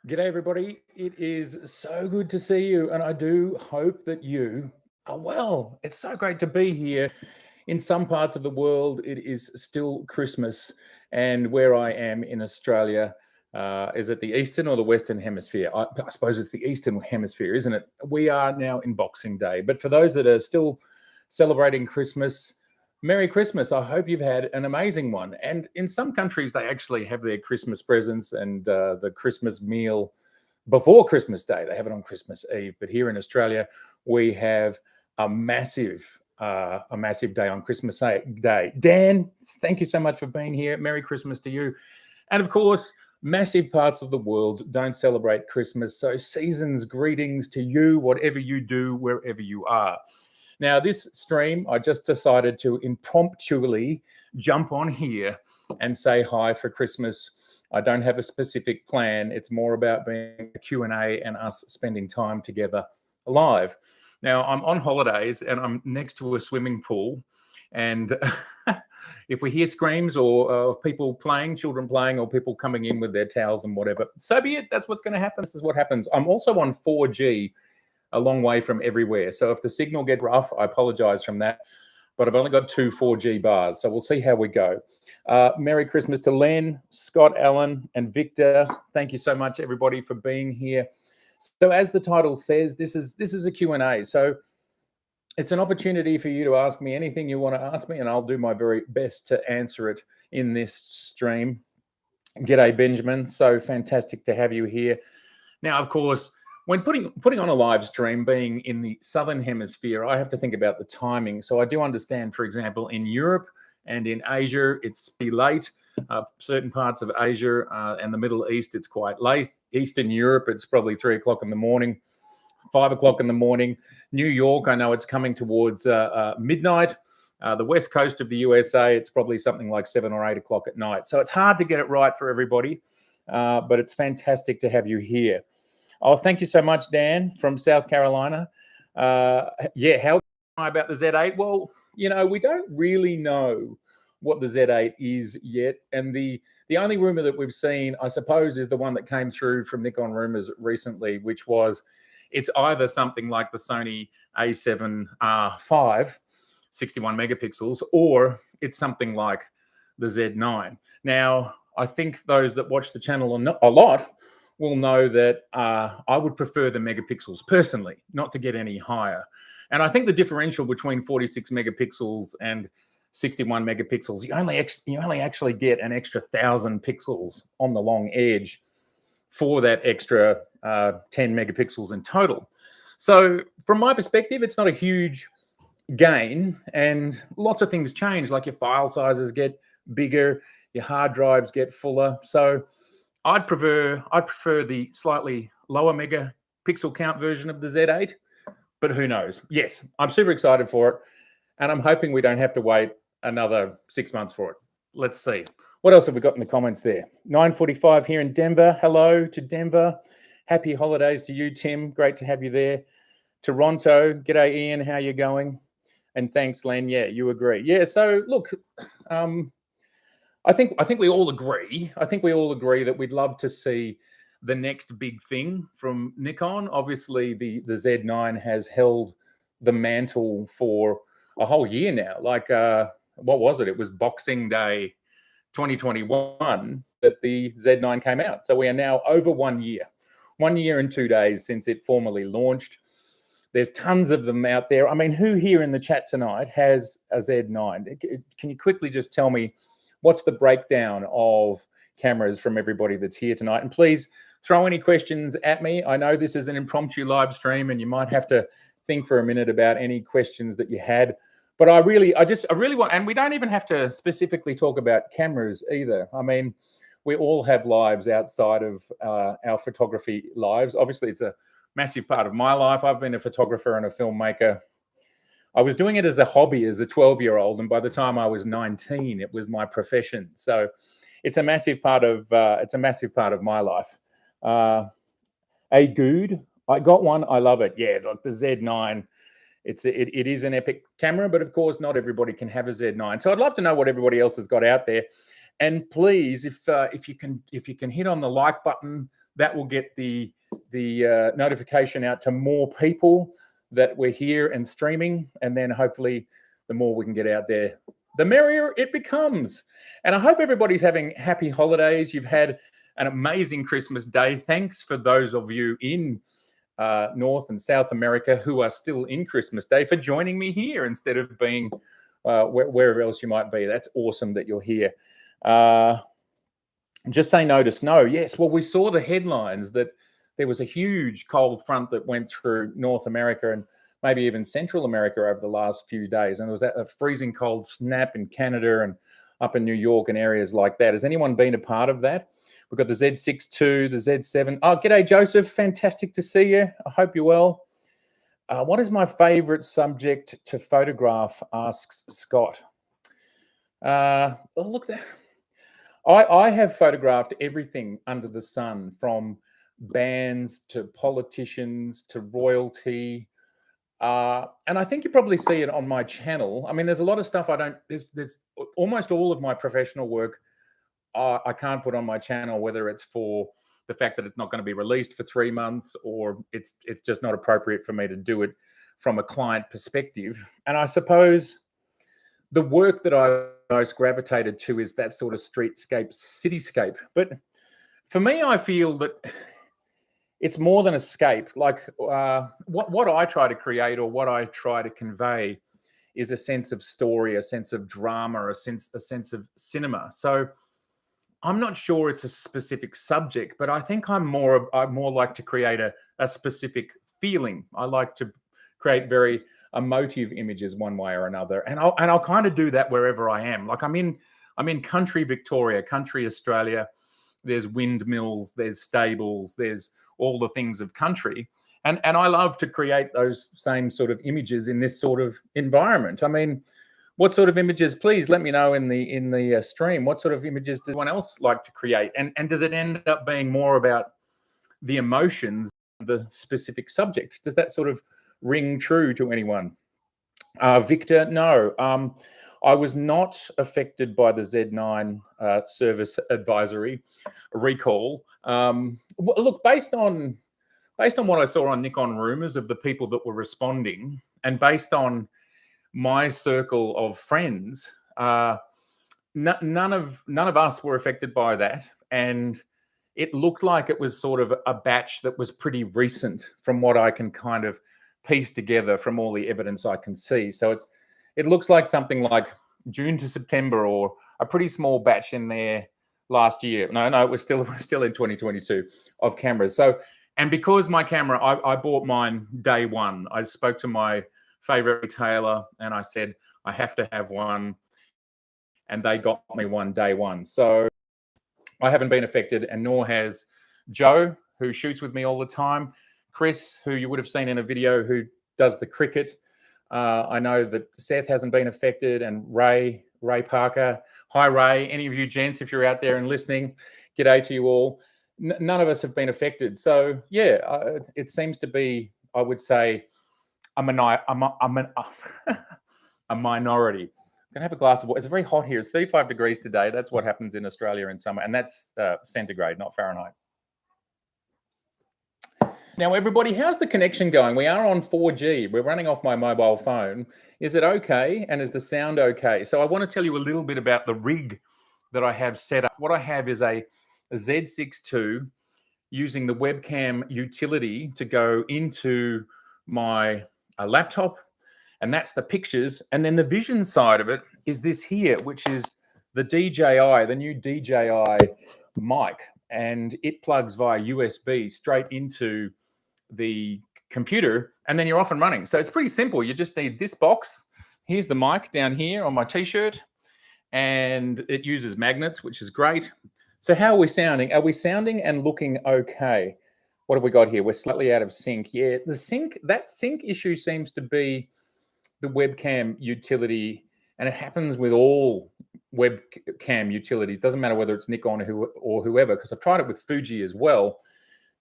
G'day, everybody. It is so good to see you, and I do hope that you are well. It's so great to be here. In some parts of the world, it is still Christmas, and where I am in Australia, is it the Eastern or the Western Hemisphere? I suppose it's the Eastern Hemisphere, isn't it? We are now in Boxing Day, but for those that are still celebrating Christmas, Merry Christmas. I hope you've had an amazing one. And in some countries, they actually have their Christmas presents and the Christmas meal before Christmas Day. They have it on Christmas Eve. But here in Australia, we have a massive day on Christmas Day. Dan, thank you so much for being here. Merry Christmas to you. And of course, massive parts of the world don't celebrate Christmas. So season's greetings to you, whatever you do, wherever you are. Now, this stream, I just decided to impromptually jump on here and say hi for Christmas. I don't have a specific plan. It's more about being a Q&A and us spending time together live. Now, I'm on holidays and I'm next to a swimming pool. And if we hear screams or people playing, children playing, or people coming in with their towels and whatever, so be it. That's what's going to happen. This is what happens. I'm also on 4G. A long way from everywhere. So if the signal gets rough, I apologize from that. But I've only got 2 4G bars. So we'll see how we go. Merry Christmas to Len, Scott, Allen, and Victor. Thank you so much, everybody, for being here. So as the title says, this is a Q&A. So it's an opportunity for you to ask me anything you want to ask me, and I'll do my very best to answer it in this stream. G'day, Benjamin. So fantastic to have you here. Now, of course, when putting on a live stream, being in the Southern Hemisphere, I have to think about the timing. So I do understand, for example, in Europe and in Asia, it's be late. Certain parts of Asia and the Middle East, it's quite late. Eastern Europe, it's probably 3 o'clock in the morning, 5 o'clock in the morning. New York, I know it's coming towards midnight. The West Coast of the USA, it's probably something like 7 or 8 o'clock at night. So it's hard to get it right for everybody, but it's fantastic to have you here. Oh, thank you so much, Dan from South Carolina. Yeah, how about the Z8? Well, you know, we don't really know what the Z8 is yet. And the only rumor that we've seen, I suppose, is the one that came through from Nick on Rumors recently, which was it's either something like the Sony A7R5, 61 megapixels, or it's something like the Z9. Now, I think those that watch the channel a lot will know that I would prefer the megapixels personally, not to get any higher. And I think the differential between 46 megapixels and 61 megapixels, you only actually get an extra 1,000 pixels on the long edge for that extra 10 megapixels in total. So from my perspective, it's not a huge gain, and lots of things change, like your file sizes get bigger, your hard drives get fuller. So I'd prefer the slightly lower megapixel count version of the Z8, but who knows? Yes, I'm super excited for it, and I'm hoping we don't have to wait another 6 months for it. Let's see. What else have we got in the comments there? 9:45 here in Denver. Hello to Denver. Happy holidays to you, Tim. Great to have you there. Toronto. G'day, Ian. How you going? And thanks, Len. Yeah, you agree. Yeah, so look, I think we all agree. I think we all agree that we'd love to see the next big thing from Nikon. Obviously, the Z9 has held the mantle for a whole year now. Like, what was it? It was Boxing Day 2021 that the Z9 came out. So we are now over 1 year. 1 year and 2 days since it formally launched. There's tons of them out there. I mean, who here in the chat tonight has a Z9? Can you quickly just tell me what's the breakdown of cameras from everybody that's here tonight? And please throw any questions at me. I know this is an impromptu live stream and you might have to think for a minute about any questions that you had. But I really want, and we don't even have to specifically talk about cameras either. I mean, we all have lives outside of our photography lives. Obviously, it's a massive part of my life. I've been a photographer and a filmmaker. I was doing it as a hobby as a 12-year-old, and by the time I was 19, it was my profession. So it's a massive part of my life. A good, I got one. I love it. Yeah, like the Z9. It is an epic camera, but of course, not everybody can have a Z9. So I'd love to know what everybody else has got out there. And please, if you can hit on the like button, that will get the notification out to more people that we're here and streaming. And then hopefully the more we can get out there, the merrier it becomes. And I hope everybody's having happy holidays. You've had an amazing Christmas day. Thanks for those of you in North and South America who are still in Christmas Day for joining me here instead of being wherever else you might be. That's awesome that you're here. Just say no to snow. Yes, well, we saw the headlines that there was a huge cold front that went through North America and maybe even Central America over the last few days. And there was a freezing cold snap in Canada and up in New York and areas like that. Has anyone been a part of that? We've got the Z6 II, the Z7. Oh, g'day, Joseph. Fantastic to see you. I hope you're well. What is my favorite subject to photograph, asks Scott. Look there. I have photographed everything under the sun, from bands to politicians to royalty. And I think you probably see it on my channel. I mean, there's a lot of stuff I don't, there's almost all of my professional work I can't put on my channel, whether it's for the fact that it's not going to be released for 3 months or it's just not appropriate for me to do it from a client perspective. And I suppose the work that I most gravitated to is that sort of streetscape, cityscape. But for me, I feel that it's more than escape. Like what I try to create or what I try to convey is a sense of story, a sense of drama, a sense of cinema. So I'm not sure it's a specific subject, but I think I'm more like to create a specific feeling. I like to create very emotive images one way or another, and I'll kind of do that wherever I am. Like I'm in country Victoria, country Australia. There's windmills, there's stables, there's all the things of country, and I love to create those same sort of images in this sort of environment. I mean, what sort of images? Please let me know in the stream. What sort of images does anyone else like to create? And does it end up being more about the emotions, the specific subject? Does that sort of ring true to anyone? Victor, no. I was not affected by the Z9 service advisory recall. Look, based on what I saw on Nikon Rumors of the people that were responding, and based on my circle of friends, none of us were affected by that, and it looked like it was sort of a batch that was pretty recent from what I can kind of piece together from all the evidence I can see. So it looks like something like June to September, or a pretty small batch in there last year. No, we're still in 2022 of cameras. So, and because my camera, I bought mine day one. I spoke to my favorite retailer and I said, I have to have one, and they got me one day one. So I haven't been affected, and nor has Joe, who shoots with me all the time, Chris, who you would have seen in a video, who does the cricket. I know that Seth hasn't been affected, and Ray Parker. Hi, Ray. Any of you gents, if you're out there and listening, g'day to you all. None of us have been affected. So yeah, it seems to be, I would say, a minority. I'm gonna have a glass of water. It's very hot here. It's 35 degrees today. That's what happens in Australia in summer, and that's centigrade, not Fahrenheit. Now, everybody, how's the connection going? We are on 4G. We're running off my mobile phone. Is it okay? And is the sound okay? So I want to tell you a little bit about the rig that I have set up. What I have is a Z6 II using the webcam utility to go into my laptop, and that's the pictures. And then the vision side of it is this here, which is the DJI, the new DJI mic, and it plugs via USB straight into the computer, and then you're off and running. So it's pretty simple. You just need this box. Here's the mic down here on my t-shirt, and it uses magnets, which is great. So how are we sounding? Are we sounding and looking okay? What have we got here? We're slightly out of sync. Yeah, that sync issue seems to be the webcam utility, and it happens with all webcam utilities. Doesn't matter whether it's Nikon or whoever, because I've tried it with Fuji as well.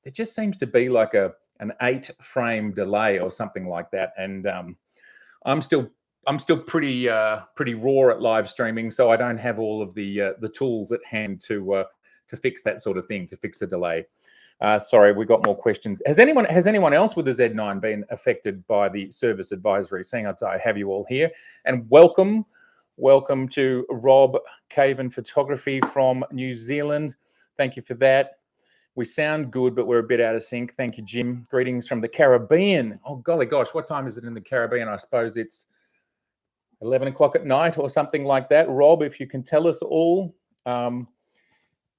There just seems to be like an 8-frame delay or something like that, and I'm still pretty raw at live streaming, so I don't have all of the tools at hand to fix that sort of thing, to fix the delay. Sorry, we got more questions. Has anyone else with the Z9 been affected by the service advisory? Seeing as I have you all here, and welcome to Rob Caven Photography from New Zealand. Thank you for that. We sound good, but we're a bit out of sync. Thank you, Jim. Greetings from the Caribbean. Oh, golly gosh, what time is it in the Caribbean? I suppose it's 11 o'clock at night or something like that. Rob, if you can tell us all.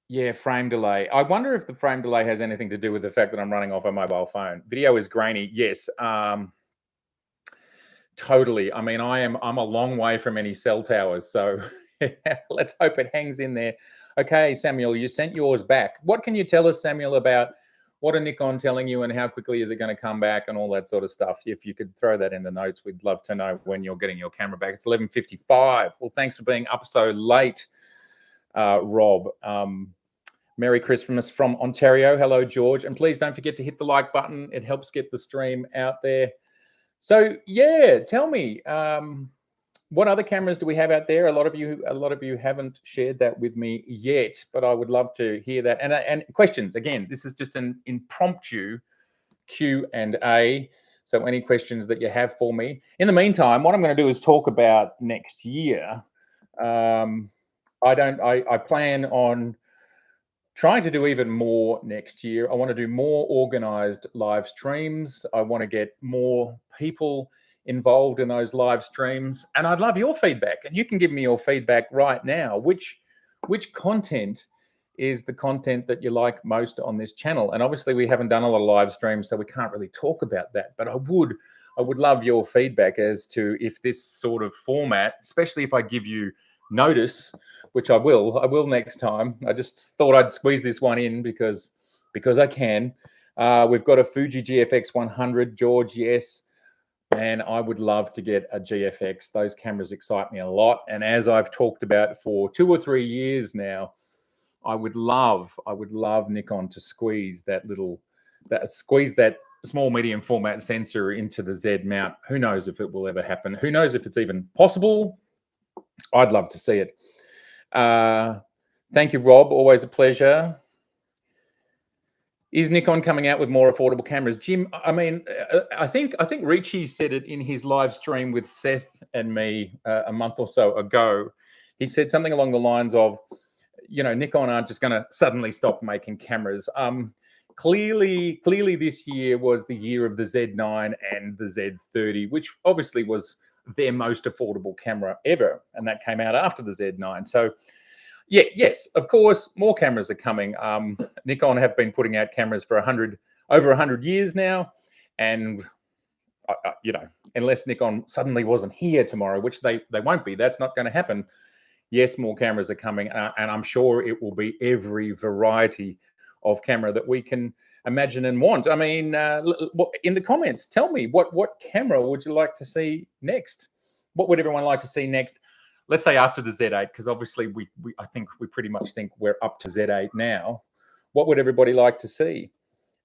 Yeah, frame delay. I wonder if the frame delay has anything to do with the fact that I'm running off a mobile phone. Video is grainy. Yes, totally. I mean, I'm a long way from any cell towers, so let's hope it hangs in there. Okay, Samuel, you sent yours back. What can you tell us, Samuel, about what are Nikon telling you and how quickly is it going to come back and all that sort of stuff? If you could throw that in the notes, we'd love to know when you're getting your camera back. It's 11:55. Well, thanks for being up so late, Rob. Merry Christmas from Ontario. Hello, George. And please don't forget to hit the like button. It helps get the stream out there. So yeah, tell me, what other cameras do we have out there? A lot of you haven't shared that with me yet, but I would love to hear that. And questions, again, this is just an impromptu Q&A. So any questions that you have for me. In the meantime, what I'm going to do is talk about next year. I plan on trying to do even more next year. I want to do more organized live streams. I want to get more people involved in those live streams. And I'd love your feedback. And you can give me your feedback right now. Which content is the content that you like most on this channel? And obviously we haven't done a lot of live streams, so we can't really talk about that. But I would love your feedback as to if this sort of format, especially if I give you notice, which I will next time. I just thought I'd squeeze this one in because I can. We've got a Fuji GFX 100, George, yes. And I would love to get a GFX. Those cameras excite me a lot. And as I've talked about for 2 or 3 years now, I would love Nikon to squeeze that small medium format sensor into the Z mount. Who knows if it will ever happen? Who knows if it's even possible? I'd love to see it. Thank you, Rob. Always a pleasure. Is Nikon coming out with more affordable cameras? Jim, I mean, I think Richie said it in his live stream with Seth and me a month or so ago. He said something along the lines of, Nikon aren't just going to suddenly stop making cameras. Clearly this year was the year of the Z9 and the Z30, which obviously was their most affordable camera ever, and that came out after the Z9. So yeah, yes, of course, more cameras are coming. Nikon have been putting out cameras for over 100 years now, and unless Nikon suddenly wasn't here tomorrow, which they won't be, that's not going to happen. Yes, more cameras are coming, and I'm sure it will be every variety of camera that we can imagine and want. I mean, in the comments, tell me what camera would you like to see next? What would everyone like to see next? Let's say after the Z8, because obviously I think we pretty much think we're up to Z8 now. What would everybody like to see?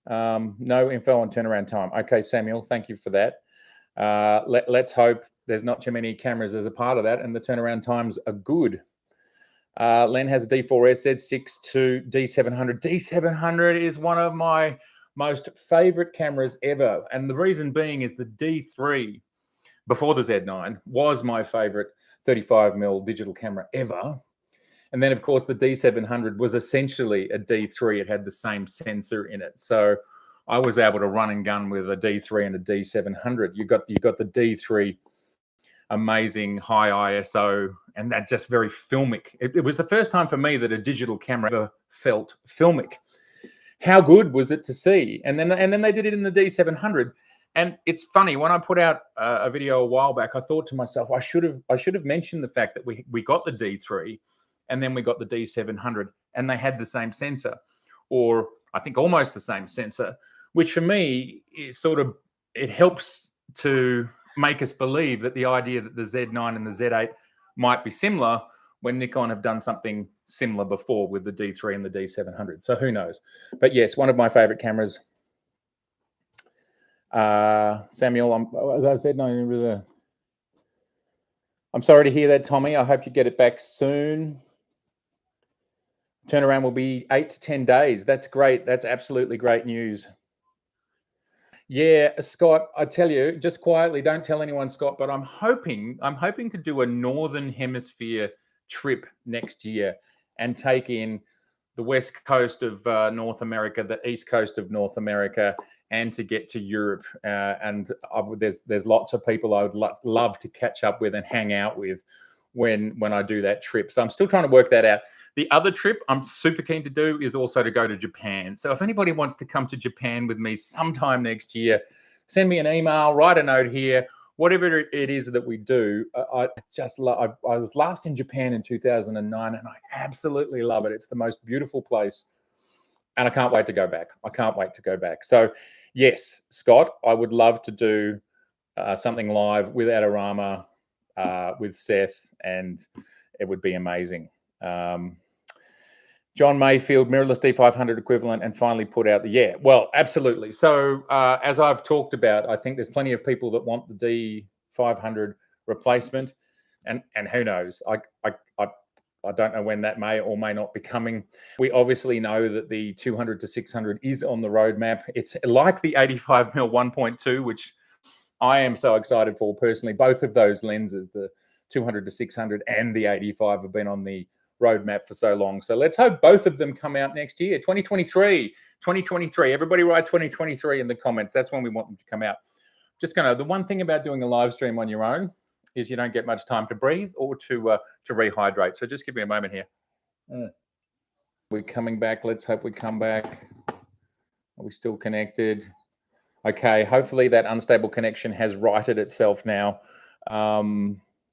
No info on turnaround time. Okay, Samuel, thank you for that. Let's hope there's not too many cameras as a part of that and the turnaround times are good. Len has a D4S, Z6 to D700. D700 is one of my most favorite cameras ever. And the reason being is the D3 before the Z9 was my favorite 35mm digital camera ever. And then, of course, the D700 was essentially a D3. It had the same sensor in it. So I was able to run and gun with a D3 and a D700. You got the D3, amazing high ISO, and that just very filmic. It was the first time for me that a digital camera ever felt filmic. How good was it to see? And then they did it in the D700. And it's funny, when I put out a video a while back, I thought to myself, I should have mentioned the fact that we got the D3 and then we got the D700 and they had the same sensor, or I think almost the same sensor, which for me is it helps to make us believe that the idea that the Z9 and the Z8 might be similar when Nikon have done something similar before with the D3 and the D700. So who knows? But yes, one of my favorite cameras. Samuel, Z9. I'm sorry to hear that, Tommy. I hope you get it back soon. Turnaround will be 8 to 10 days. That's great. That's absolutely great news. Yeah, Scott, I tell you, just quietly, don't tell anyone, Scott, but I'm hoping to do a Northern Hemisphere trip next year and take in the west coast of North America, the east coast of North America, and to get to Europe. And there's lots of people I would love to catch up with and hang out with when I do that trip. So I'm still trying to work that out. The other trip I'm super keen to do is also to go to Japan. So if anybody wants to come to Japan with me sometime next year, send me an email, write a note here, whatever it is that we do. I just love. I was last in Japan in 2009, and I absolutely love it. It's the most beautiful place, and I can't wait to go back. So yes, Scott, I would love to do something live with Adorama, with Seth, and it would be amazing. John Mayfield, mirrorless D500 equivalent, and finally put out well, absolutely. So as I've talked about, I think there's plenty of people that want the D500 replacement, and who knows? I don't know when that may or may not be coming. We obviously know that the 200 to 600 is on the roadmap. It's like the 85mm 1.2, which I am so excited for personally. Both of those lenses, the 200 to 600 and the 85, have been on the roadmap for so long. So let's hope both of them come out next year. 2023. Everybody write 2023 in the comments. That's when we want them to come out. The one thing about doing a live stream on your own is you don't get much time to breathe or to rehydrate. So just give me a moment here. We're coming back. Let's hope we come back. Are we still connected? Okay, hopefully that unstable connection has righted itself now.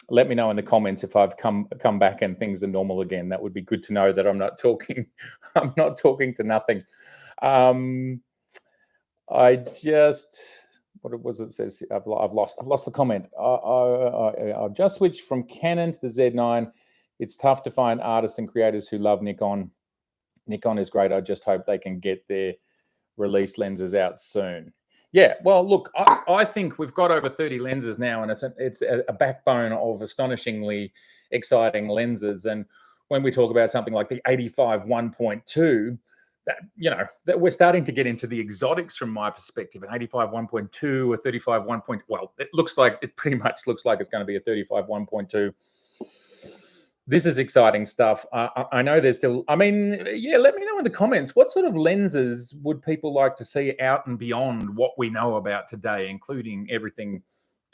Let me know in the comments if I've come back and things are normal again. That would be good to know that I'm not talking. I'm not talking to nothing. What was it says? I've lost the comment. I've just switched from Canon to the Z9. It's tough to find artists and creators who love Nikon. Nikon is great. I just hope they can get their released lenses out soon. Yeah, well, look, I think we've got over 30 lenses now, and it's a backbone of astonishingly exciting lenses. And when we talk about something like the 85 1.2, that we're starting to get into the exotics from my perspective. An 85 1.2, a 35 1.2. Well, it pretty much looks like it's going to be a 35 1.2. This is exciting stuff. I know there's still, let me know in the comments, what sort of lenses would people like to see out and beyond what we know about today, including everything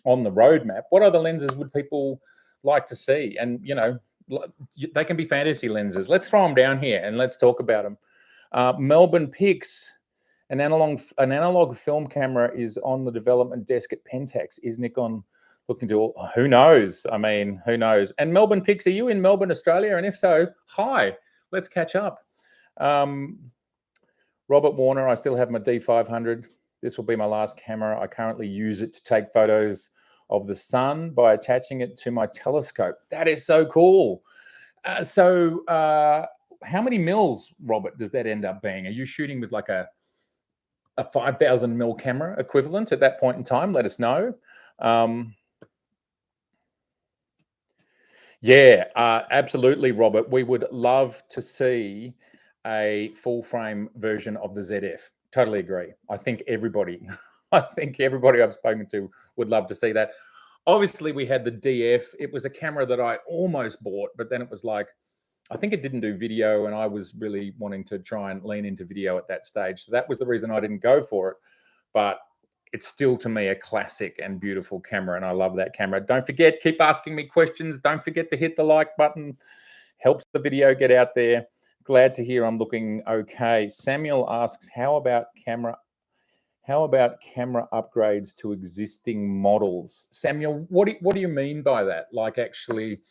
on the roadmap? What other lenses would people like to see? And, they can be fantasy lenses. Let's throw them down here and let's talk about them. Melbourne Pix, an analog film camera is on the development desk at Pentax. Is Nikon looking to, who knows? Who knows? And Melbourne Pix, are you in Melbourne, Australia? And if so, hi, let's catch up. Robert Warner, I still have my D500. This will be my last camera. I currently use it to take photos of the sun by attaching it to my telescope. That is so cool. How many mils, Robert, does that end up being? Are you shooting with like a 5,000 mil camera equivalent at that point in time? Let us know. Absolutely, Robert. We would love to see a full frame version of the ZF. Totally agree. I think everybody I've spoken to would love to see that. Obviously, we had the DF. It was a camera that I almost bought, but then it was like, I think it didn't do video, and I was really wanting to try and lean into video at that stage. So that was the reason I didn't go for it. But it's still, to me, a classic and beautiful camera, and I love that camera. Don't forget, keep asking me questions. Don't forget to hit the like button. Helps the video get out there. Glad to hear I'm looking okay. Samuel asks, how about camera upgrades to existing models? Samuel, what do you mean by that? Like actually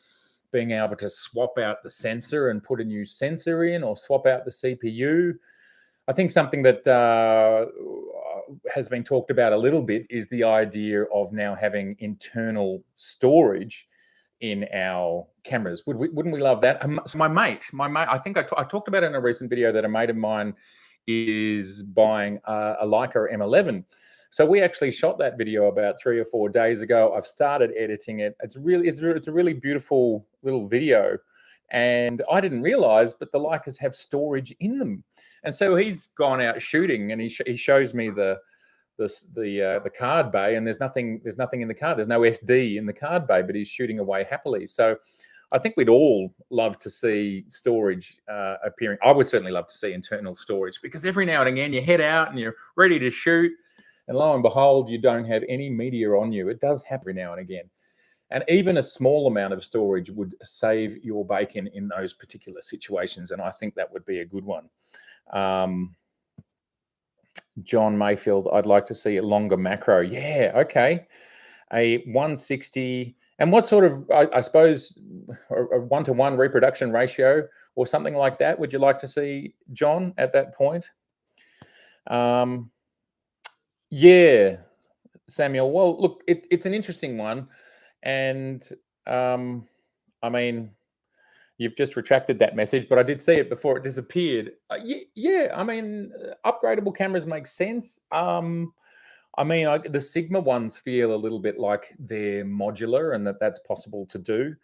being able to swap out the sensor and put a new sensor in, or swap out the CPU? I think something that has been talked about a little bit is the idea of now having internal storage in our cameras. Wouldn't we love that? So my mate, I think I talked about it in a recent video that a mate of mine is buying a Leica M11. So we actually shot that video about 3 or 4 days ago. I've started editing it. It's a really beautiful little video. And I didn't realize, but the Leicas have storage in them. And so he's gone out shooting, and he shows me the card bay, and there's nothing in the card. There's no SD in the card bay, but he's shooting away happily. So I think we'd all love to see storage appearing. I would certainly love to see internal storage, because every now and again you head out and you're ready to shoot, and lo and behold, you don't have any media on you. It does happen every now and again. And even a small amount of storage would save your bacon in those particular situations. And I think that would be a good one. John Mayfield, I'd like to see a longer macro. Yeah, okay. A 160. And what sort of, I suppose, a 1-to-1 reproduction ratio or something like that would you like to see, John, at that point? Yeah, Samuel. Well, look, it's an interesting one. And I mean, you've just retracted that message, but I did see it before it disappeared. Yeah, I mean, upgradable cameras make sense. I mean, the Sigma ones feel a little bit like they're modular, and that's possible to do.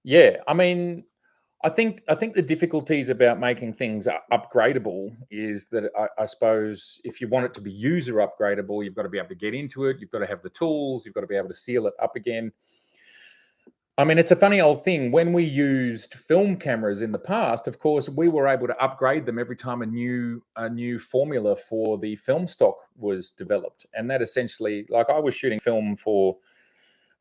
Yeah, I mean, I think the difficulties about making things upgradable is that I suppose if you want it to be user upgradable, you've got to be able to get into it. You've got to have the tools. You've got to be able to seal it up again. I mean, it's a funny old thing. When we used film cameras in the past, of course, we were able to upgrade them every time a new formula for the film stock was developed. And that essentially, like, I was shooting film for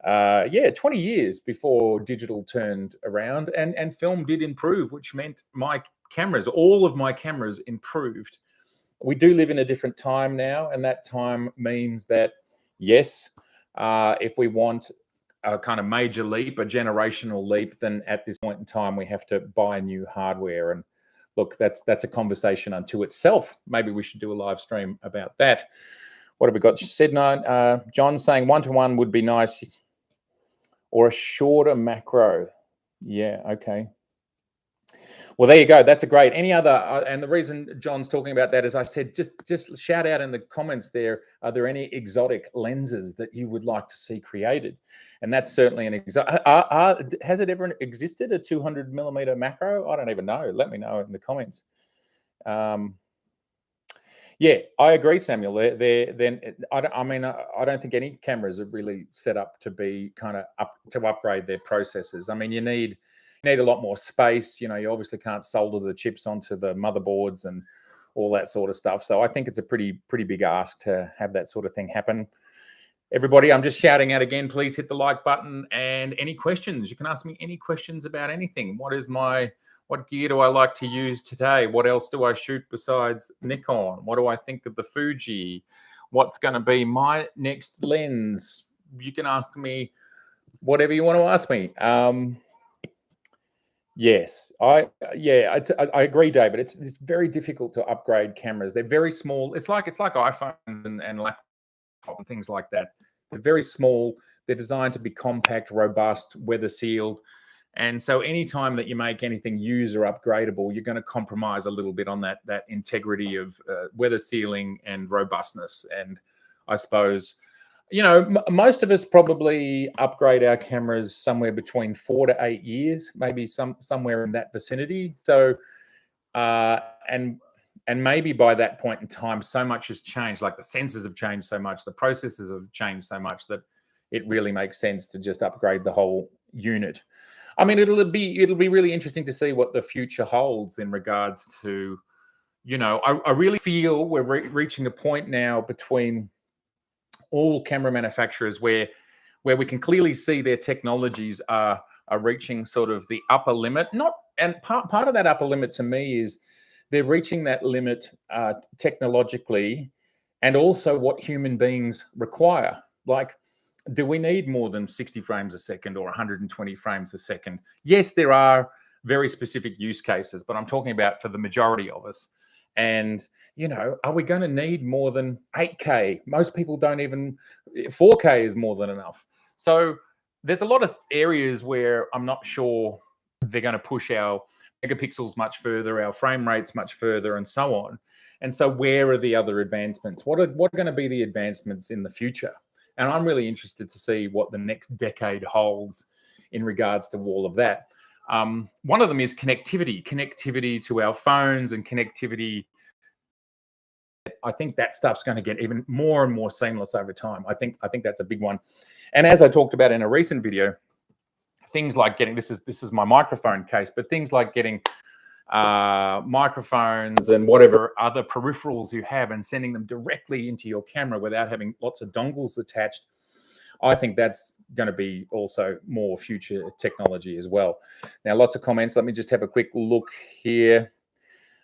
20 years before digital turned around, and film did improve, which meant all of my cameras improved. We do live in a different time now, and that time means that, yes, if we want a kind of major leap, a generational leap, then at this point in time we have to buy new hardware. And look, that's a conversation unto itself. Maybe we should do a live stream about that. What have we got? John saying 1-to-1 would be nice, or a shorter macro. Yeah, okay. Well, there you go. That's a great. Any other? And the reason John's talking about that is I said just shout out in the comments there. Are there any exotic lenses that you would like to see created? And that's certainly an exotic. Has it ever existed, a 200mm macro? I don't even know. Let me know in the comments. Yeah, I agree, Samuel. I mean, I don't think any cameras are really set up to be kind of upgrade their processors. I mean, you need a lot more space. You know, you obviously can't solder the chips onto the motherboards and all that sort of stuff. So I think it's a pretty big ask to have that sort of thing happen. Everybody, I'm just shouting out again, please hit the like button, and any questions. You can ask me any questions about anything. What gear do I like to use today? What else do I shoot besides Nikon? What do I think of the Fuji? What's going to be my next lens? You can ask me whatever you want to ask me. Yes, I agree, David. It's very difficult to upgrade cameras. They're very small. It's like iPhones and laptops and things like that. They're very small. They're designed to be compact, robust, weather sealed. And so anytime that you make anything user upgradable, you're going to compromise a little bit on that integrity of weather sealing and robustness. And I suppose, you know, most of us probably upgrade our cameras somewhere between 4 to 8 years, maybe somewhere in that vicinity. So, and maybe by that point in time, so much has changed, like the sensors have changed so much, the processors have changed so much that it really makes sense to just upgrade the whole unit. I mean, it'll be really interesting to see what the future holds in regards to, you know, I really feel we're reaching a point now between all camera manufacturers where we can clearly see their technologies are reaching sort of the upper limit. Part of that upper limit to me is they're reaching that limit technologically, and also what human beings require. Like, do we need more than 60 frames a second or 120 frames a second? Yes, there are very specific use cases, but I'm talking about for the majority of us. And, you know, are we going to need more than 8K? Most people don't even, 4K is more than enough. So there's a lot of areas where I'm not sure they're going to push our megapixels much further, our frame rates much further, and so on. And so where are the other advancements? What are going to be the advancements in the future? And I'm really interested to see what the next decade holds in regards to all of that. One of them is connectivity to our phones and connectivity. I think that stuff's going to get even more and more seamless over time. I think that's a big one. And as I talked about in a recent video, things like getting, this is my microphone case, but things like getting microphones and whatever other peripherals you have and sending them directly into your camera without having lots of dongles attached, I think that's going to be also more future technology as well. Now, lots of comments. Let me just have a quick look here.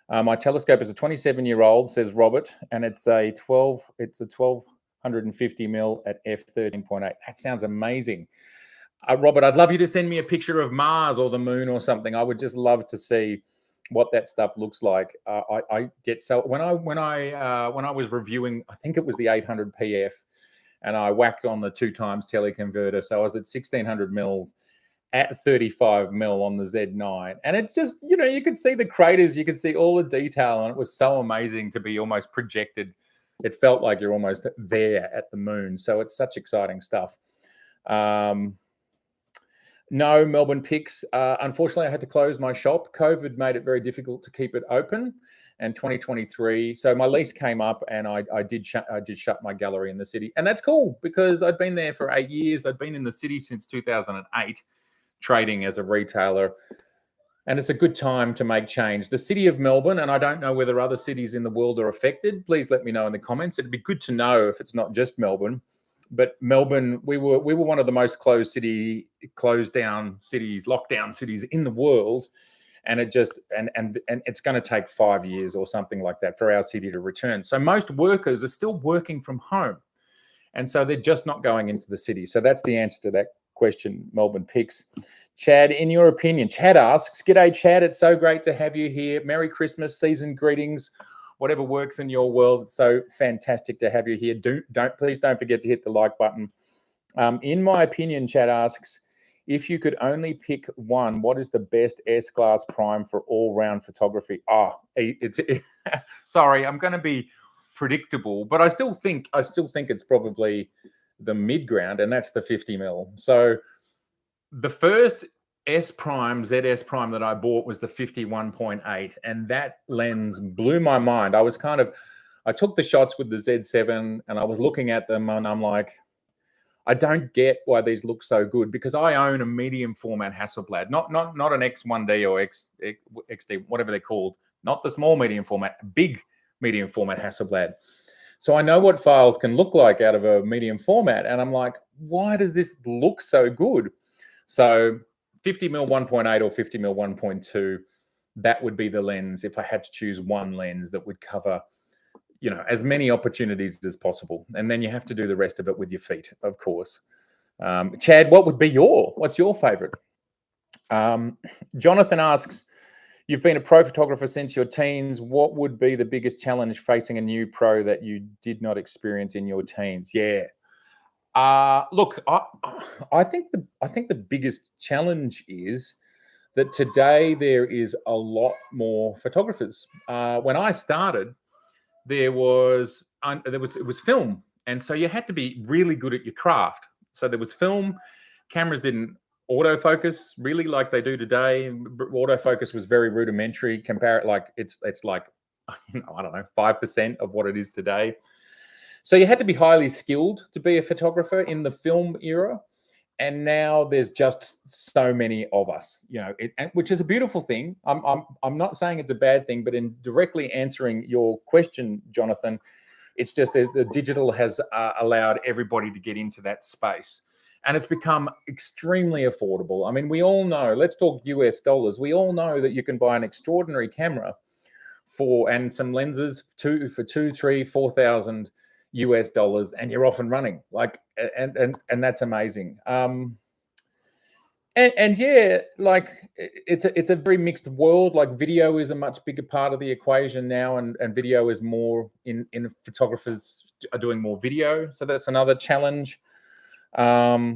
My telescope is a 27-year-old, says Robert, and it's a 1250 mil at f13.8. That sounds amazing. Robert, I'd love you to send me a picture of Mars or the moon or something. I would just love to see what that stuff looks like. I get so when I was reviewing, I think it was the 800 PF, and I whacked on the 2x teleconverter, so I was at 1600 mils at 35 mil on the Z9, and it just, you know, you could see the craters, you could see all the detail, and it was so amazing to be almost projected. It felt like you're almost there at the moon. So it's such exciting stuff. No, Melbourne Pics. Unfortunately, I had to close my shop. COVID made it very difficult to keep it open. And 2023, so my lease came up, and I did shut my gallery in the city, and that's cool because I've been there for 8 years. I've been in the city since 2008, trading as a retailer, and it's a good time to make change. The city of Melbourne, and I don't know whether other cities in the world are affected. Please let me know in the comments. It'd be good to know if it's not just Melbourne. But Melbourne, we were one of the most closed down cities, lockdown cities in the world, and it just and it's going to take 5 years or something like that for our city to return. So most workers are still working from home, and so they're just not going into the city. So that's the answer to that question, Melbourne Pics. Chad, in your opinion, Chad asks, "G'day, Chad. It's so great to have you here. Merry Christmas, season greetings." Whatever works in your world. So fantastic to have you here. Please don't forget to hit the like button. In my opinion, Chad asks, if you could only pick one, what is the best S-class prime for all-round photography? Sorry, I'm going to be predictable, but I still think it's probably the mid-ground, and that's the 50 mil. So the first ZS Prime that I bought was the 51.8, and that lens blew my mind. I took the shots with the Z7, and I was looking at them, and I'm like, I don't get why these look so good, because I own a medium format Hasselblad, not an X1D or XD, whatever they're called, not the small medium format, big medium format Hasselblad. So I know what files can look like out of a medium format, and I'm like, why does this look so good? So 50 mil 1.8 or 50 mil 1.2, that would be the lens if I had to choose one lens that would cover, you know, as many opportunities as possible. And then you have to do the rest of it with your feet, of course. Chad, what's your favorite? Jonathan asks, you've been a pro photographer since your teens. What would be the biggest challenge facing a new pro that you did not experience in your teens? Yeah. Look, I think the biggest challenge is that today there is a lot more photographers. When I started, it was film, and so you had to be really good at your craft. So there was film. Cameras didn't autofocus really like they do today. Autofocus was very rudimentary. It's like I don't know, 5% of what it is today. So you had to be highly skilled to be a photographer in the film era. And now there's just so many of us, you know, which is a beautiful thing. I'm not saying it's a bad thing, but in directly answering your question, Jonathan, it's just that the digital has allowed everybody to get into that space. And it's become extremely affordable. I mean, we all know, let's talk US dollars. We all know that you can buy an extraordinary camera and some lenses for $2,000, $3,000, $4,000 US dollars, and you're off and running. And that's amazing. And yeah, like it's a very mixed world. Like video is a much bigger part of the equation now, and video is more in photographers are doing more video. So that's another challenge. Yeah,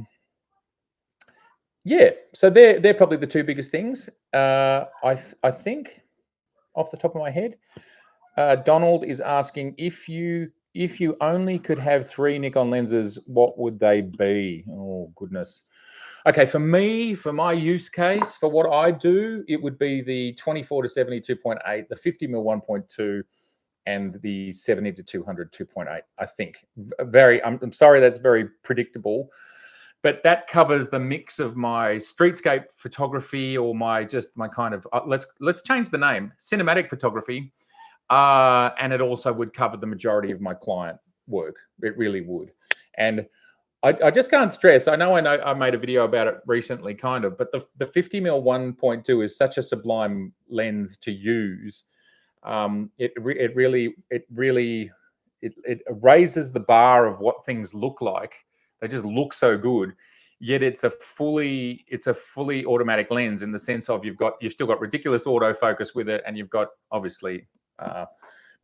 so they're probably the two biggest things. I think off the top of my head, Donald is asking, if you only could have 3 Nikon lenses, what would they be? Oh goodness. Okay, for me, for my use case, for what I do, it would be the 24 to 70 2.8, the 50 mil 1.2, and the 70 to 200 2.8. I think I'm sorry, that's very predictable, but that covers the mix of my streetscape photography or my kind of let's change the name, cinematic photography, and it also would cover the majority of my client work. It really would. And I just can't stress. I know I made a video about it recently, kind of, but the 50 mil 1.2 is such a sublime lens to use. It really raises the bar of what things look like. They just look so good. Yet it's a fully automatic lens in the sense of you've still got ridiculous autofocus with it, and you've got obviously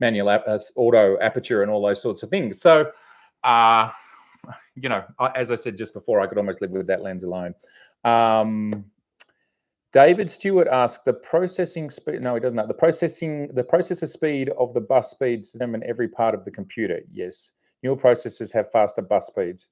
manual auto aperture and all those sorts of things. So. As I said just before, I could almost live with that lens alone. David Stewart asked, the processing speed. No, he doesn't know. The processor speed of the bus speeds determine every part of the computer. Yes. Newer processors have faster bus speeds.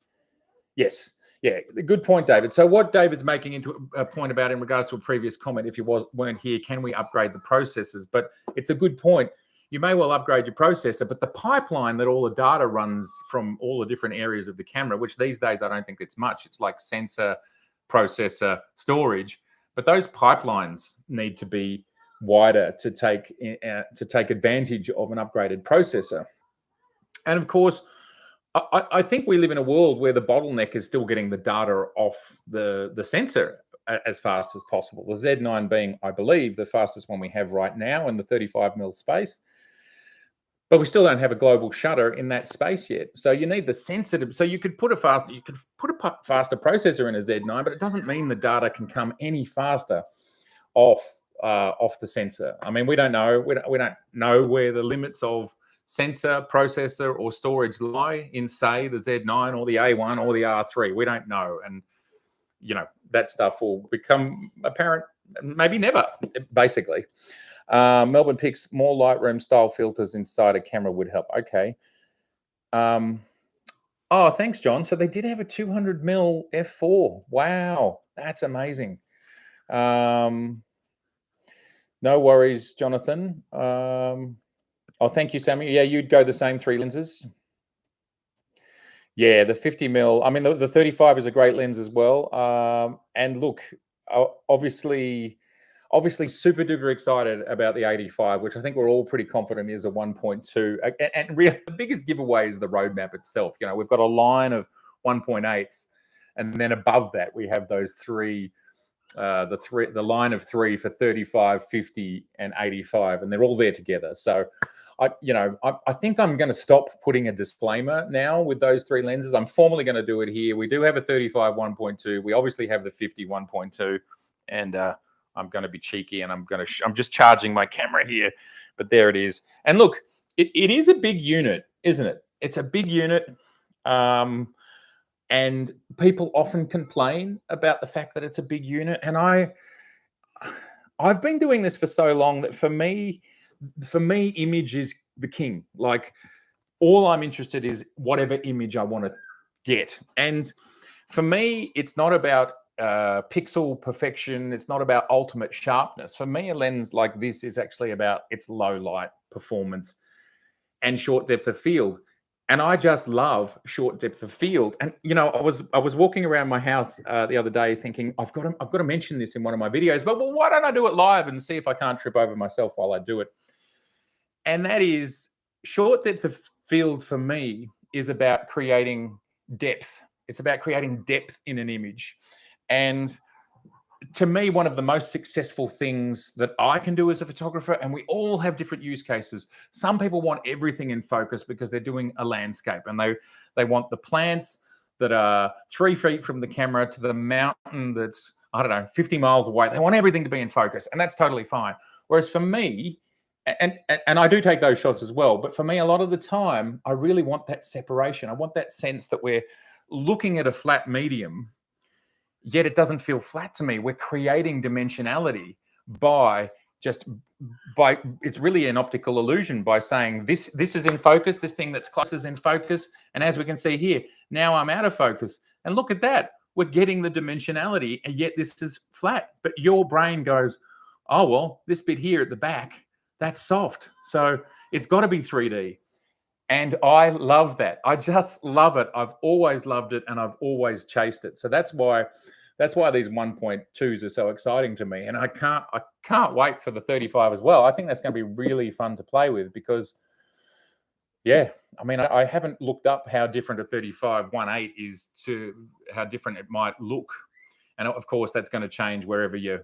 Yes. Yeah. Good point, David. So what David's making into a point about in regards to a previous comment, if you weren't here, can we upgrade the processors? But it's a good point. You may well upgrade your processor, but the pipeline that all the data runs from all the different areas of the camera, which these days I don't think it's much. It's like sensor, processor, storage, but those pipelines need to be wider to take advantage of an upgraded processor. And of course, I think we live in a world where the bottleneck is still getting the data off the sensor as fast as possible. The Z9 being, I believe, the fastest one we have right now in the 35 mil space. But we still don't have a global shutter in that space yet. So you need the sensor so you could put a faster processor in a Z9, but it doesn't mean the data can come any faster off the sensor. I mean, we don't know. We don't know where the limits of sensor, processor, or storage lie in, say, the Z9 or the A1 or the R3. We don't know. And, that stuff will become apparent maybe never, basically. Melbourne picks more Lightroom style filters inside a camera would help. Okay. Oh, thanks, John. So they did have a 200 mil f4. Wow, that's amazing. No worries, Jonathan. Thank you, Sammy. Yeah, you'd go the same 3 lenses. Yeah, the 50 mil. I mean, the 35 is a great lens as well. And look, obviously super duper excited about the 85, which I think we're all pretty confident is a 1.2. And really, the biggest giveaway is the roadmap itself. We've got a line of 1.8s, and then above that we have those three, the line of 3 for 35, 50, and 85, and they're all there together. So I think I'm going to stop putting a disclaimer now with those 3 lenses. I'm formally going to do it here. We do have a 35 1.2. We obviously have the 50 1.2, and I'm going to be cheeky, and I'm just charging my camera here, but there it is. And look, it is a big unit, isn't it? It's a big unit. And people often complain about the fact that it's a big unit. And I've been doing this for so long that for me, image is the king. Like, all I'm interested is whatever image I want to get. And for me, it's not about pixel perfection. It's not about ultimate sharpness. For me, a lens like this is actually about its low light performance and short depth of field. And I just love short depth of field. And I was walking around my house the other day thinking, I've got to mention this in one of my videos, but why don't I do it live and see if I can't trip over myself while I do it? And that is, short depth of field for me is about creating depth. It's about creating depth in an image. And to me, one of the most successful things that I can do as a photographer, and we all have different use cases. Some people want everything in focus because they're doing a landscape, and they want the plants that are 3 feet from the camera to the mountain that's, 50 miles away. They want everything to be in focus, and that's totally fine. Whereas for me, and I do take those shots as well, but for me, a lot of the time, I really want that separation. I want that sense that we're looking at a flat medium, yet it doesn't feel flat to me. We're creating dimensionality it's really an optical illusion by saying this is in focus, this thing that's close is in focus. And as we can see here, now I'm out of focus. And look at that. we're getting the dimensionality, and yet this is flat. But your brain goes, oh, well, this bit here at the back, that's soft. So it's got to be 3D. And I love that. I just love it. I've always loved it, and I've always chased it. So that's why these 1.2s are so exciting to me. And I can't wait for the 35 as well. I think that's going to be really fun to play with because, yeah, I mean, I haven't looked up how different a 35-1.8 is to how different it might look. And of course, that's going to change wherever your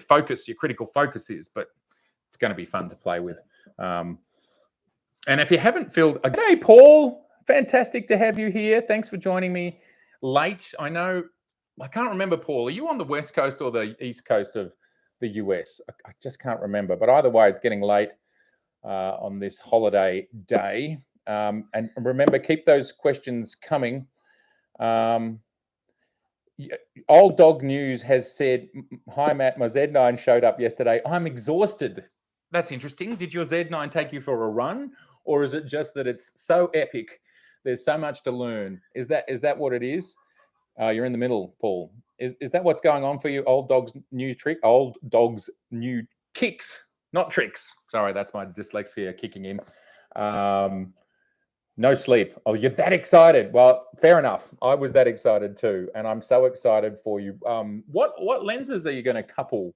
focus, your critical focus is, but it's going to be fun to play with. And if you haven't filled, g'day, Paul. Fantastic to have you here. Thanks for joining me late. I know, I can't remember, Paul. Are you on the West Coast or the East Coast of the US? I just can't remember. But either way, it's getting late on this holiday day. And remember, keep those questions coming. Old Dog News has said, hi, Matt, my Z9 showed up yesterday. I'm exhausted. That's interesting. Did your Z9 take you for a run? Or is it just that it's so epic? There's so much to learn. Is that what it is? You're in the middle, Paul. Is that what's going on for you? Old Dog's new kicks, not tricks. Sorry, that's my dyslexia kicking in. No sleep. Oh, you're that excited. Well, fair enough. I was that excited too. And I'm so excited for you. What lenses are you going to couple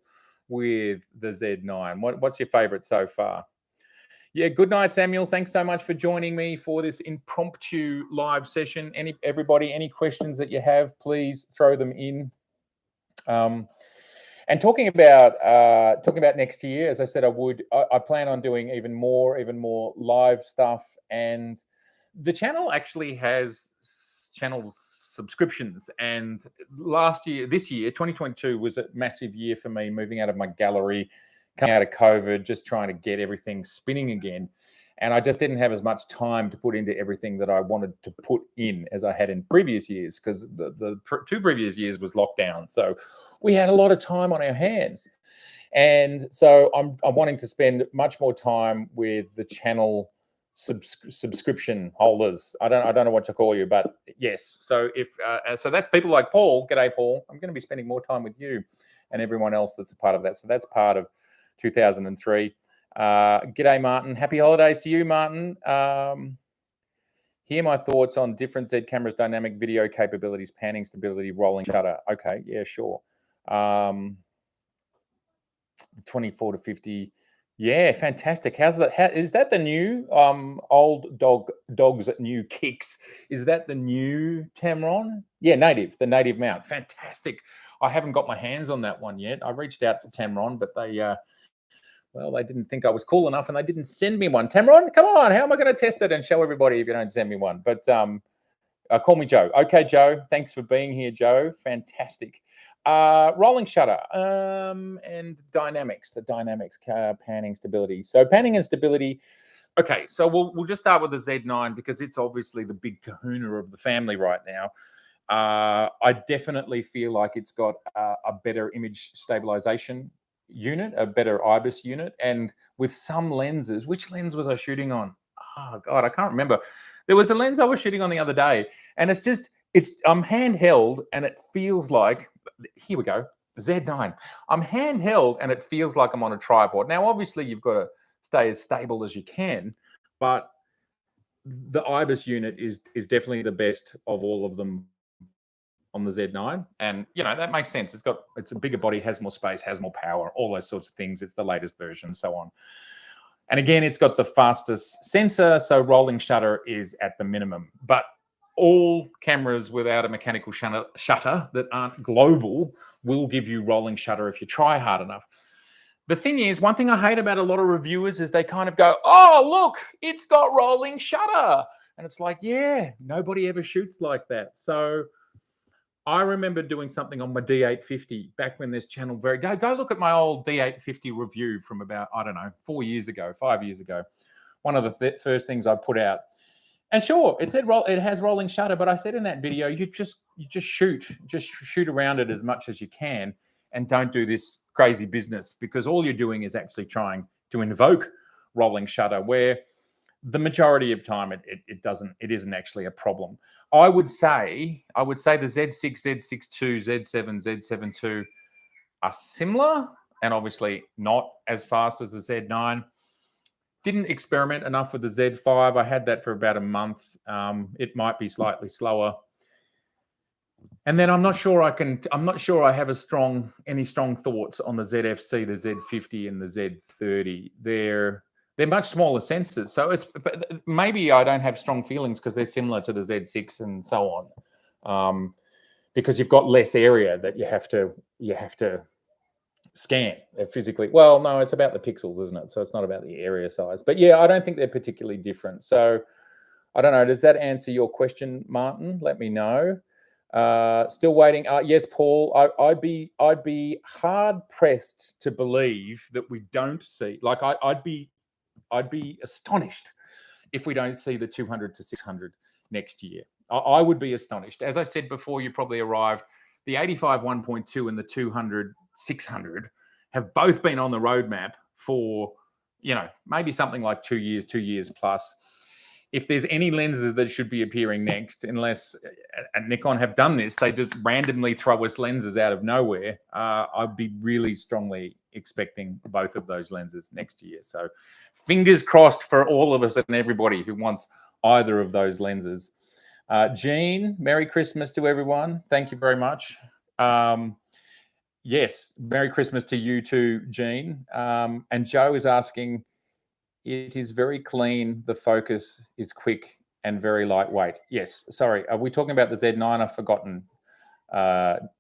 with the Z9? What's your favorite so far? Yeah, good night, Samuel. Thanks so much for joining me for this impromptu live session. Everybody, any questions that you have, please throw them in. And talking about next year, as I said, I plan on doing even more live stuff. And the channel actually has channel subscriptions. And this year, 2022 was a massive year for me, moving out of my gallery, coming out of COVID, just trying to get everything spinning again. And I just didn't have as much time to put into everything that I wanted to put in as I had in previous years, because the two previous years was lockdown. So we had a lot of time on our hands. And so I'm wanting to spend much more time with the channel subscription holders. I don't know what to call you, but yes. So so that's people like Paul. G'day, Paul. I'm going to be spending more time with you and everyone else that's a part of that. So that's part of 2003. G'day, Martin. Happy holidays to you, Martin. Hear my thoughts on different Z cameras, dynamic video capabilities, panning, stability, rolling shutter. Okay, yeah, sure. 24 to 50. Yeah, fantastic. How's that? Is that the new Old Dog's new kicks? Is that the new Tamron? Yeah, the native mount. Fantastic. I haven't got my hands on that one yet. I reached out to Tamron, but they didn't think I was cool enough, and they didn't send me one. Tamron, come on, how am I going to test it and show everybody if you don't send me one? But call me Joe. Okay, Joe. Thanks for being here, Joe. Fantastic. Rolling shutter and dynamics. The dynamics, panning, stability. So panning and stability. Okay, so we'll just start with the Z9 because it's obviously the big kahuna of the family right now. I definitely feel like it's got a better image stabilization unit, a better IBIS unit, and with some lenses. Which lens was I shooting on? Oh God, I can't remember. There was a lens I was shooting on the other day, and I'm handheld, and it feels like, here we go, Z9. I'm handheld, and it feels like I'm on a tripod. Now, obviously, you've got to stay as stable as you can, but the IBIS unit is definitely the best of all of them on the Z9, and that makes sense. It's a bigger body, has more space, has more power, all those sorts of things. It's the latest version, and so on. And again, it's got the fastest sensor, so rolling shutter is at the minimum. But all cameras without a mechanical shutter that aren't global will give you rolling shutter if you try hard enough. The thing is, one thing I hate about a lot of reviewers is they kind of go, oh, look, it's got rolling shutter. And it's like, yeah, nobody ever shoots like that. So I remember doing something on my D850 back when this channel go look at my old D850 review from about, 5 years ago. One of the first things I put out. And sure, it said it has rolling shutter, but I said in that video, you just shoot around it as much as you can, and don't do this crazy business, because all you're doing is actually trying to invoke rolling shutter, where the majority of time it isn't actually a problem. I would say the Z6, Z6 II, Z7, Z7 II are similar, and obviously not as fast as the Z9. Didn't experiment enough with the Z5. I had that for about a month. It might be slightly slower. And then I'm not sure I have any strong thoughts on the ZFC, the Z50, and the Z30. They're much smaller sensors, so maybe I don't have strong feelings because they're similar to the Z6 and so on, because you've got less area that you have to scan physically. Well, no, it's about the pixels, isn't it? So it's not about the area size. But yeah, I don't think they're particularly different. So I don't know. Does that answer your question, Martin? Let me know. Still waiting. Yes, Paul. I'd be hard pressed to believe that we don't see. Like I'd be astonished if we don't see the 200 to 600 next year. I would be astonished. As I said before, you probably arrived. The 85 1.2 and the 200 600 have both been on the roadmap for, maybe something like 2 years plus. If there's any lenses that should be appearing next, unless and Nikon have done this, they just randomly throw us lenses out of nowhere. I'd be really strongly expecting both of those lenses next year. So fingers crossed for all of us and everybody who wants either of those lenses. Jean, Merry Christmas to everyone. Thank you very much. Yes, Merry Christmas to you too, Jean. And Joe is asking, it is very clean. The focus is quick and very lightweight. Yes, sorry. Are we talking about the Z9? I've forgotten,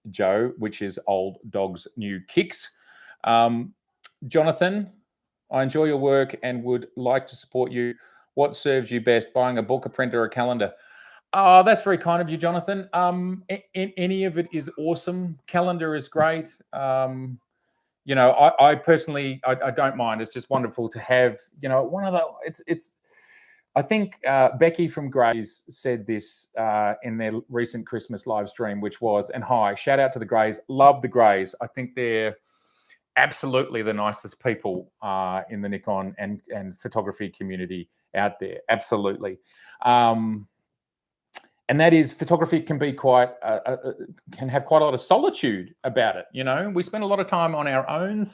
Joe, which is old dog's new kicks. Jonathan, I enjoy your work and would like to support you. What serves you best, buying a book, a printer, or a calendar? Oh, that's very kind of you, Jonathan. Any of it is awesome. Calendar is great. I personally, I don't mind. It's just wonderful to have, one of the, I think Becky from Grays said this in their recent Christmas live stream, which was, and hi, shout out to the Grays. Love the Grays. I think they're absolutely the nicest people in the Nikon and photography community out there. Absolutely. And that is, photography can be can have quite a lot of solitude about it. We spend a lot of time on our own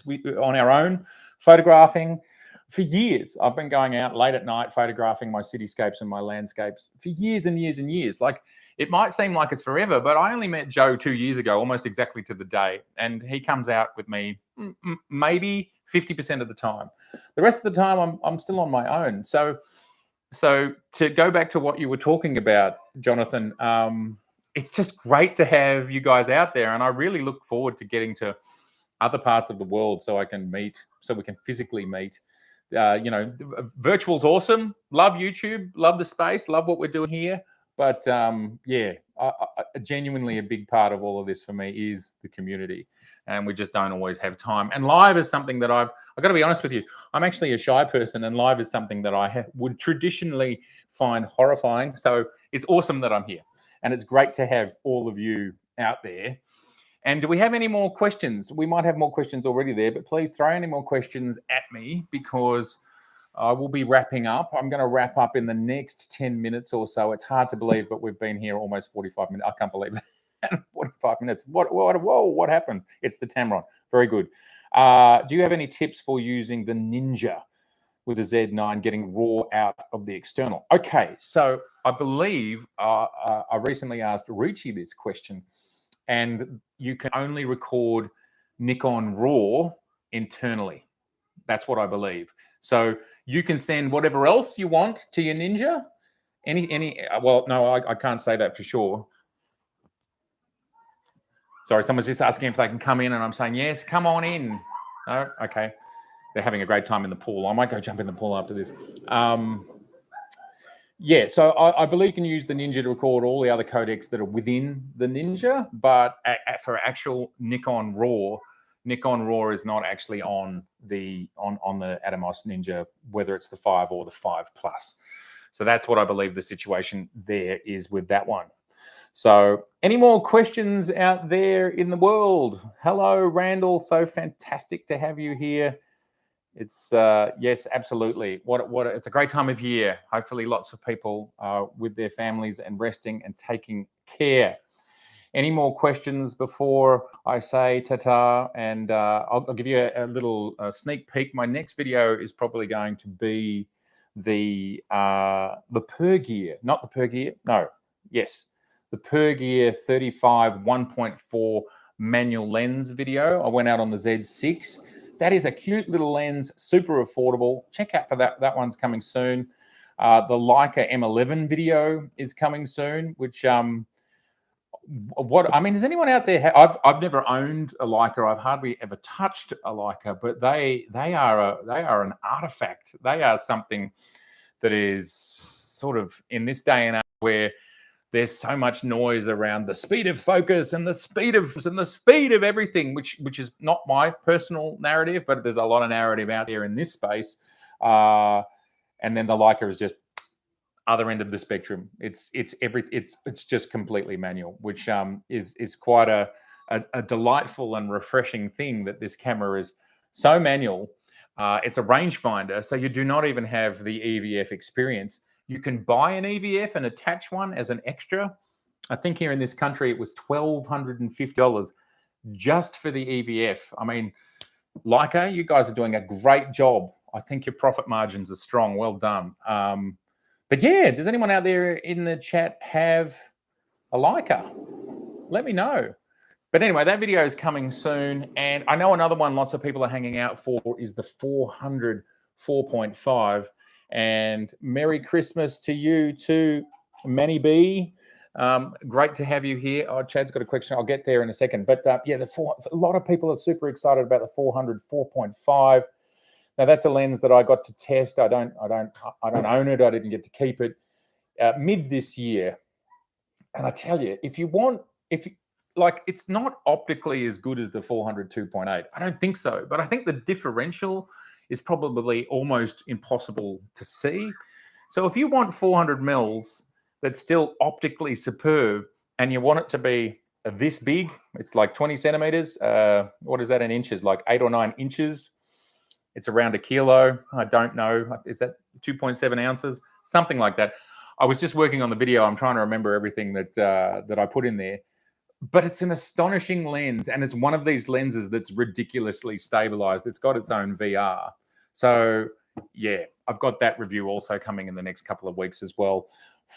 photographing for years. I've been going out late at night photographing my cityscapes and my landscapes for years and years and years. Like, it might seem like it's forever, but I only met Joe 2 years ago, almost exactly to the day. And he comes out with me maybe 50% of the time. The rest of the time, I'm still on my own. So to go back to what you were talking about, Jonathan, it's just great to have you guys out there. And I really look forward to getting to other parts of the world so we can physically meet. Virtual's awesome. Love YouTube, love the space, love what we're doing here. But genuinely a big part of all of this for me is the community. And we just don't always have time. And live is something that I've got to be honest with you, I'm actually a shy person, and live is something that I would traditionally find horrifying. So it's awesome that I'm here. And it's great to have all of you out there. And do we have any more questions? We might have more questions already there, but please throw any more questions at me, because I will be wrapping up. I'm going to wrap up in the next 10 minutes or so. It's hard to believe, but we've been here almost 45 minutes. I can't believe that. 45 minutes. What happened? It's the Tamron. Very good. Do you have any tips for using the Ninja with the Z9, getting raw out of the external? Okay, so I believe I recently asked Richie this question, and you can only record Nikon RAW internally. That's what I believe. So you can send whatever else you want to your Ninja. Well, no, I can't say that for sure. Sorry, someone's just asking if they can come in, and I'm saying, yes, come on in. No? Okay. They're having a great time in the pool. I might go jump in the pool after this. So I believe you can use the Ninja to record all the other codecs that are within the Ninja, but for actual Nikon RAW is not actually on the Atomos Ninja, whether it's the 5 or the 5 Plus. So that's what I believe the situation there is with that one. So any more questions out there in the world? Hello, Randall. So fantastic to have you here. It's yes, absolutely. It's a great time of year. Hopefully, lots of people are with their families and resting and taking care. Any more questions before I say ta-ta? And I'll give you a little sneak peek. My next video is probably going to be the Per Gear, not the Per Gear. No, yes, the Per Gear 35 1.4 manual lens video. I went out on the Z6. That is a cute little lens, super affordable. Check out for that. That one's coming soon. The Leica M11 video is coming soon, which what I mean, does anyone out there I've never owned a Leica. I've hardly ever touched a Leica, but they are an artifact. They are something that is sort of in this day and age where there's so much noise around the speed of focus and the speed of everything, which is not my personal narrative, but there's a lot of narrative out there in this space. And then the Leica is just other end of the spectrum. It's just completely manual, which is quite a delightful and refreshing thing that this camera is so manual. It's a rangefinder, so you do not even have the EVF experience. You can buy an EVF and attach one as an extra. I think here in this country it was $1,250 just for the EVF. I mean, Leica, you guys are doing a great job. I think your profit margins are strong. Well done. But yeah, does anyone out there in the chat have a Leica? Let me know. But anyway, that video is coming soon. And I know another one lots of people are hanging out for is the 400 4.5. And Merry Christmas to you too, Manny B. Great to have you here. Oh, Chad's got a question. I'll get there in a second. But yeah, a lot of people are super excited about the 400 4.5. Now that's a lens that I got to test. I don't own it. I didn't get to keep it mid this year. And I tell you, it's not optically as good as the 400 2.8. I don't think so. But I think the differential is probably almost impossible to see. So if you want 400 mils that's still optically superb and you want it to be this big, it's like 20 centimeters. What is that in inches? Like 8 or 9 inches. It's around a kilo. I don't know. Is that 2.7 ounces? Something like that. I was just working on the video. I'm trying to remember everything that I put in there. But it's an astonishing lens, and it's one of these lenses that's ridiculously stabilized. It's got its own VR. So, yeah, I've got that review also coming in the next couple of weeks as well.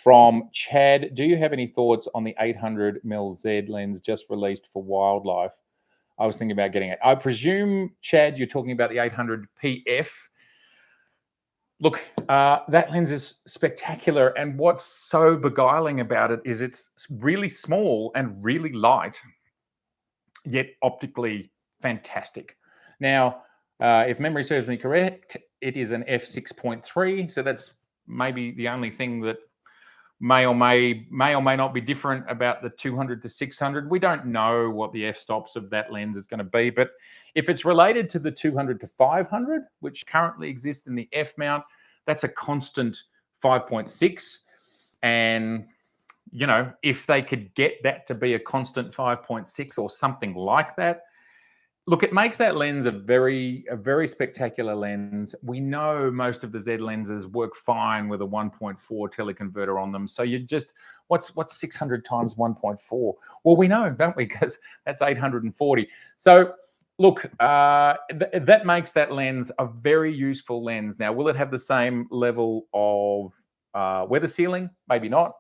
From Chad, do you have any thoughts on the 800mm Z lens just released for wildlife? I was thinking about getting it. I presume, Chad, you're talking about the 800 PF. Look, that lens is spectacular. And what's so beguiling about it is it's really small and really light, yet optically fantastic. Now, if memory serves me correct, it is an f6.3. So that's maybe the only thing that may or may not be different about the 200 to 600. We don't know what the f-stops of that lens is going to be, but if it's related to the 200 to 500, which currently exists in the f mount, that's a constant 5.6. And, you know, if they could get that to be a constant 5.6 or something like that, look, it makes that lens a very spectacular lens. We know most of the Z lenses work fine with a 1.4 teleconverter on them. So you just, what's 600 times 1.4? Well, we know, don't we? Because that's 840. So look, that makes that lens a very useful lens. Now, will it have the same level of weather sealing? Maybe not.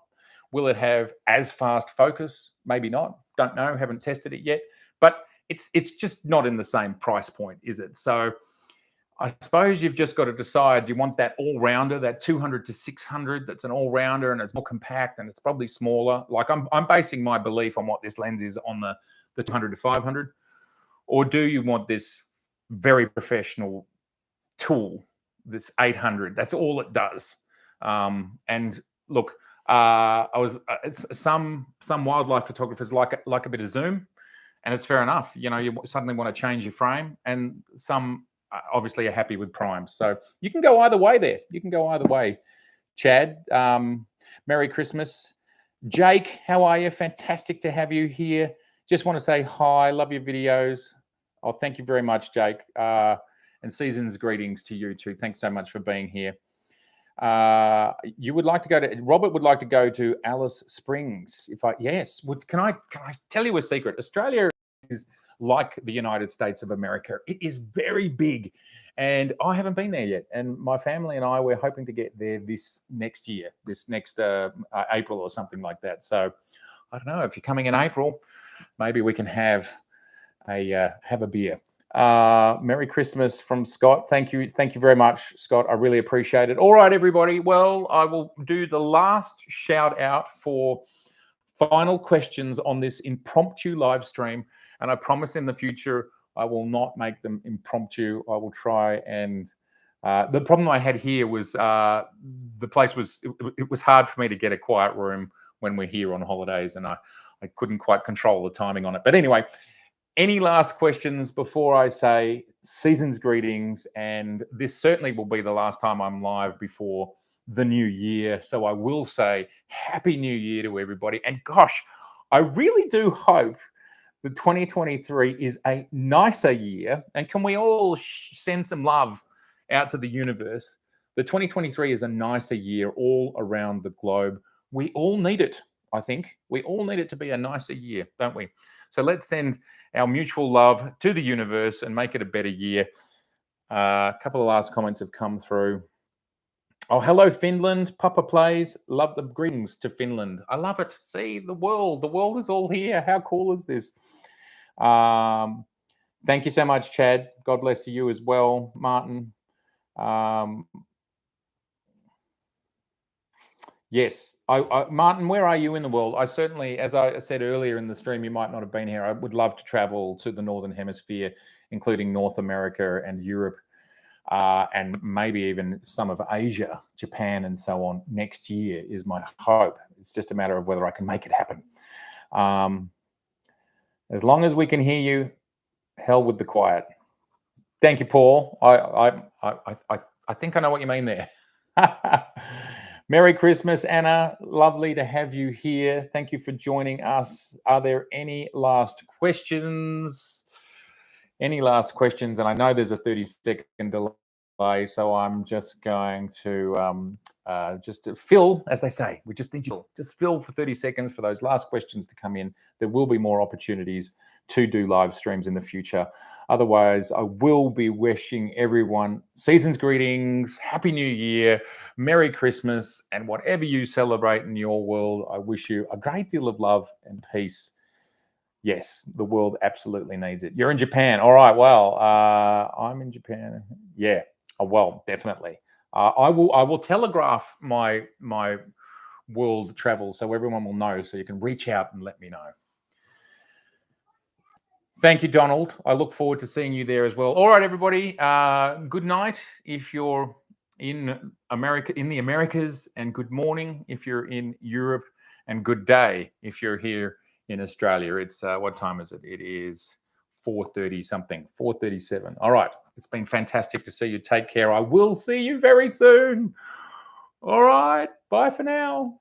Will it have as fast focus? Maybe not. Don't know. Haven't tested it yet. But it's just not in the same price point, is it? So I suppose you've just got to decide, you want that all-rounder, that 200 to 600, that's an all-rounder and it's more compact and it's probably smaller. Like I'm basing my belief on what this lens is on the 200 to 500. Or do you want this very professional tool, this 800? That's all it does. And look, it's some wildlife photographers like a bit of zoom. And it's fair enough. You know, you suddenly want to change your frame, and some obviously are happy with primes. So you can go either way there. You can go either way. Chad, Merry Christmas. Jake, how are you? Fantastic to have you here. Just want to say hi. Love your videos. Oh, thank you very much, Jake. And And season's greetings to you too. Thanks so much for being here. You would like to go to Robert would like to go to Alice Springs. Can I tell you a secret? Australia is like the United States of America. It is very big, and I haven't been there yet. And my family and I were hoping to get there this next year, this next April or something like that. So I don't know if you're coming in April, maybe we can have a beer. Merry Christmas from Scott. Thank you very much, Scott. I really appreciate it. All right, everybody. Well, I will do the last shout out for final questions on this impromptu live stream, and I promise in the future I will not make them impromptu. I will try and the problem I had here was the place was it was hard for me to get a quiet room when we're here on holidays, and I couldn't quite control the timing on it. But anyway, any last questions before I say season's greetings? And this certainly will be the last time I'm live before the new year. So I will say Happy New Year to everybody. And gosh, I really do hope that 2023 is a nicer year. And can we all send some love out to the universe? The 2023 is a nicer year all around the globe. We all need it, I think. We all need it to be a nicer year, don't we? So let's send our mutual love to the universe and make it a better year. A couple of last comments have come through. Oh, hello, Finland. Papa Plays. Love the greetings to Finland. I love it. See, the world is all here. How cool is this? Thank you so much, Chad. God bless to you as well, Martin. Yes. Martin, where are you in the world? I certainly, as I said earlier in the stream, you might not have been here. I would love to travel to the Northern Hemisphere, including North America and Europe, and maybe even some of Asia, Japan, and so on next year is my hope. It's just a matter of whether I can make it happen. As long as we can hear you, hell with the quiet. Thank you, Paul. I think I know what you mean there. Merry Christmas, Anna. Lovely to have you here. Thank you for joining us. Are there any last questions? Any last questions? And I know there's a 30-second delay, so I'm just going to just to fill, as they say, we just need you just fill for 30 seconds for those last questions to come in. There will be more opportunities to do live streams in the future. Otherwise, I will be wishing everyone season's greetings, Happy New Year, Merry Christmas, and whatever you celebrate in your world, I wish you a great deal of love and peace. Yes, the world absolutely needs it. You're in Japan. All right, well, I'm in Japan. Yeah, well, definitely. I will telegraph my world travels so everyone will know, so you can reach out and let me know. Thank you, Donald. I look forward to seeing you there as well. All right, everybody. Good night if you're in America, in the Americas, and good morning if you're in Europe, and good day if you're here in Australia. It's what time is it? It is 4:30 something, 4:37. All right. It's been fantastic to see you. Take care. I will see you very soon. All right. Bye for now.